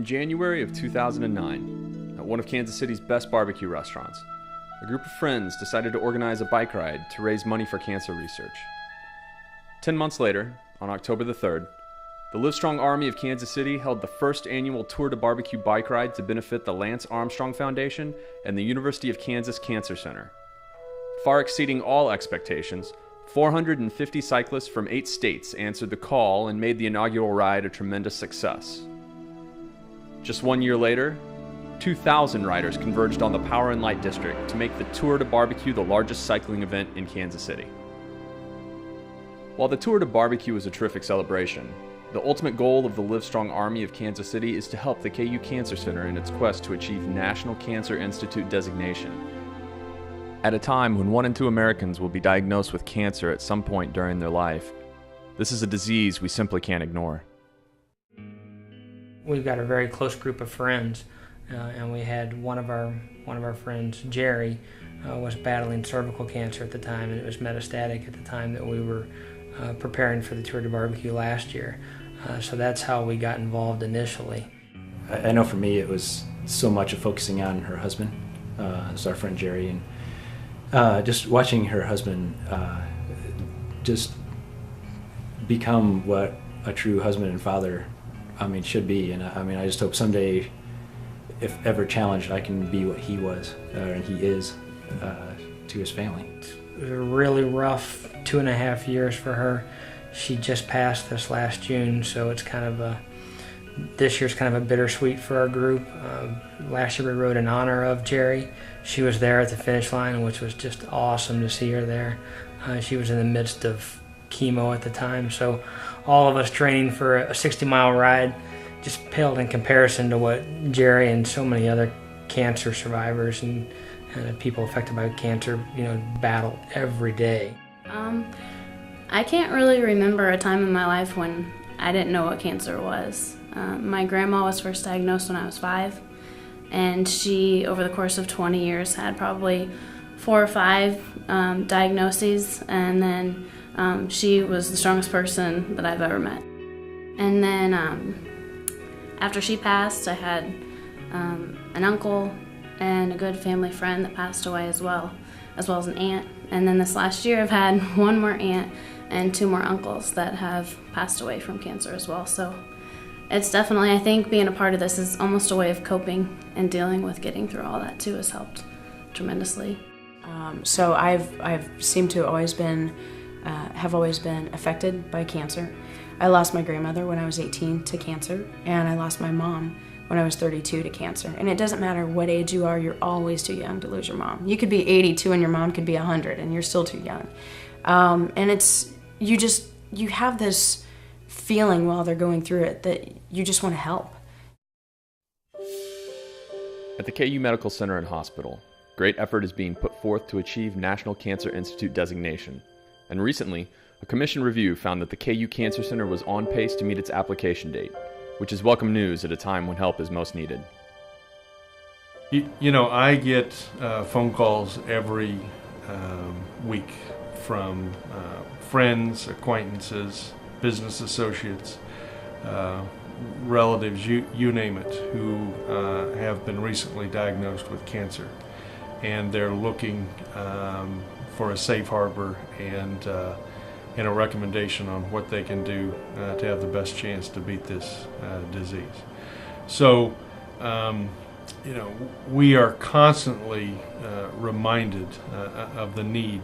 In January of 2009, at one of Kansas City's best barbecue restaurants, a group of friends decided to organize a bike ride to raise money for cancer research. 10 months later, on October the 3rd, the LiveStrong Army of Kansas City held the first annual Tour de Barbecue bike ride to benefit the Lance Armstrong Foundation and the University of Kansas Cancer Center. Far exceeding all expectations, 450 cyclists from 8 states answered the call and made the inaugural ride a tremendous success. Just 1 year later, 2,000 riders converged on the Power and Light District to make the Tour de Barbecue the largest cycling event in Kansas City. While the Tour de Barbecue is a terrific celebration, the ultimate goal of the LiveStrong Army of Kansas City is to help the KU Cancer Center in its quest to achieve National Cancer Institute designation. At a time when 1 in 2 Americans will be diagnosed with cancer at some point during their life, this is a disease we simply can't ignore. We've got a very close group of friends, and we had one of our friends, Jerry, was battling cervical cancer at the time, and it was metastatic at the time that we were preparing for the Tour de Barbecue last year. So that's how we got involved initially. I know for me it was so much of focusing on her husband, so our friend Jerry, and just watching her husband just become what a true husband and father, should be. And I just hope someday, if ever challenged, I can be what he was, and he is, to his family. It was a really rough 2.5 years for her. She just passed this last June, so it's this year's kind of a bittersweet for our group. Last year we rode in honor of Jerry. She was there at the finish line, which was just awesome to see her there. She was in the midst of chemo at the time, so all of us training for a 60-mile ride just paled in comparison to what Jerry and so many other cancer survivors and people affected by cancer, battle every day. I can't really remember a time in my life when I didn't know what cancer was. My grandma was first diagnosed when I was 5, and she, over the course of 20 years, had probably 4 or 5 diagnoses, and then she was the strongest person that I've ever met. And then after she passed, I had an uncle and a good family friend that passed away as well as an aunt. And then this last year I've had 1 more aunt and 2 more uncles that have passed away from cancer as well. So it's definitely, I think being a part of this is almost a way of coping and dealing with getting through all that too has helped tremendously. So I've seemed to have always been affected by cancer. I lost my grandmother when I was 18 to cancer, and I lost my mom when I was 32 to cancer. And it doesn't matter what age you are, you're always too young to lose your mom. You could be 82 and your mom could be 100 and you're still too young. And you have this feeling while they're going through it that you just want to help. At the KU Medical Center and Hospital, great effort is being put forth to achieve National Cancer Institute designation. And recently, a commission review found that the KU Cancer Center was on pace to meet its application date, which is welcome news at a time when help is most needed. I get phone calls every week from friends, acquaintances, business associates, relatives, you name it, who have been recently diagnosed with cancer. And they're looking for a safe harbor and a recommendation on what they can do to have the best chance to beat this disease. So, we are constantly reminded of the need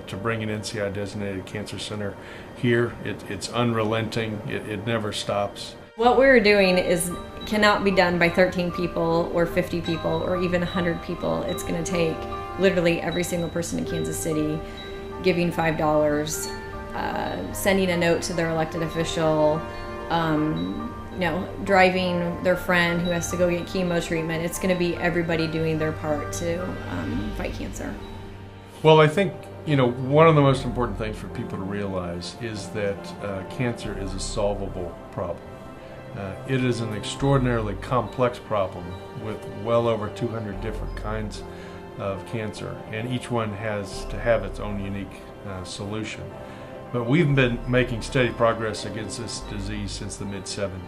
to bring an NCI-designated cancer center here. It's unrelenting. It never stops. What we're doing cannot be done by 13 people or 50 people or even 100 people. It's going to take literally every single person in Kansas City giving $5, sending a note to their elected official, driving their friend who has to go get chemo treatment. It's going to be everybody doing their part to fight cancer. Well, I think, one of the most important things for people to realize is that cancer is a solvable problem. It is an extraordinarily complex problem with well over 200 different kinds of cancer, and each one has to have its own unique solution. But we've been making steady progress against this disease since the mid-70s.